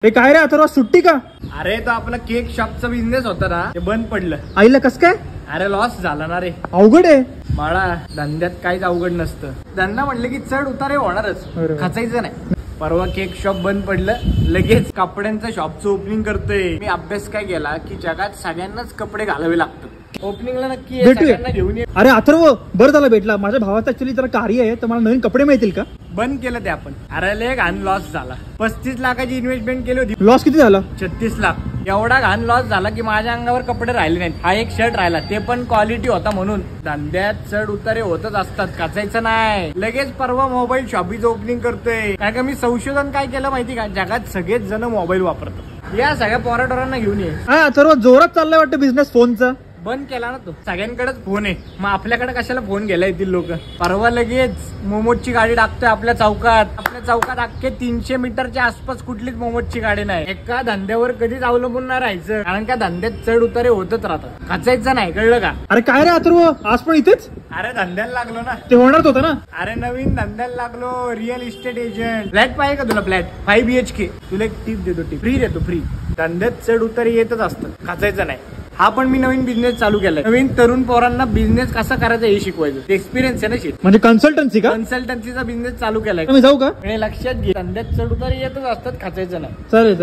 हे काय रे अथर्व, सुट्टी का? अरे तो आपला केक शॉपचा बिझनेस होता ना, ते बंद पडलं. आईला कस काय? अरे लॉस झाला ना रे. अवघड आहे. मला धंद्यात काहीच अवघड नसतं. धंदा म्हणलं की चढ उतारे होणारच, खचायचं नाही. परवा केक शॉप बंद पडलं, लगेच कपड्यांचं शॉपचं ओपनिंग करतोय. मी अभ्यास काय केला की जगात सगळ्यांनाच कपडे घालावे लागतात. ओपनिंगला नक्की सगळ्यांना घेऊन ये. अरे अथर्व, बरं झालं भेटला. माझ्या भावाचं ऍक्च्युली जरा कार्य आहे, तर मला नवीन कपडे मिळतील का? बंद केलं ते आपण. अरे लय घाण लॉस झाला. 35 लाखाची इन्व्हेस्टमेंट केली होती. लॉस किती झाला? 36 लाख. एवढा घाण लॉस झाला की माझ्या अंगावर कपडे राहिले नाहीत. हा एक शर्ट राहिला, ते पण क्वालिटी होता. म्हणून धंद्यात चढ उतारे होतच असतात, काचायचं नाही. लगेच परवा मोबाईल शॉपीचं ओपनिंग करतोय. कारण का मी संशोधन काय केलं माहिती का, जगात सगळेच जण मोबाईल वापरतात. या सगळ्या पोराटोरांना घेऊन ये. हा अथर्व, जोरात चाललाय वाटतं बिझनेस फोनचा. बंद केला ना तो. सगळ्यांकडेच फोन आहे, मग आपल्याकडे कशाला फोन घ्यायला येतील लोक. परवा लगेच मोमोजची गाडी टाकतोय आपल्या चौकात. आपल्या चौकात अख्खे 300 मीटरच्या आसपास कुठलीच मोमोजची गाडी नाही. एका धंद्यावर कधीच अवलंबून नाही राहायचं, कारण का धंद्यात चढ उतारे होतच राहतात. खचायचं नाही, कळलं का? अरे काय रे अथर्व, आज पण इथेच? अरे धंद्याला लागलो ना. ते होणारच होतं ना. अरे नवीन धंद्याला लागलो, रिअल इस्टेट एजंट. फ्लॅट पाहिजे का तुला? Flat 5 BHK. तुला एक टिप देतो, टिप फ्री देतो, फ्री. धंद्यात चढ उतारे येतच असतात, खचायचं नाही. हा पण मी नवीन बिझनेस चालू केलाय. नवीन तरुण पोरांना बिझनेस कसा करायचा हे शिकवायचं. एक्सपिरियन्स आहे ना शेत. म्हणजे कन्सल्टन्सी का? कन्सल्टन्सीचा बिझनेस चालू केलाय. मी जाऊ का? लक्षात घे, धंद्यात चढ उतारे येतच असतात, खचायचं नाही. चालेल.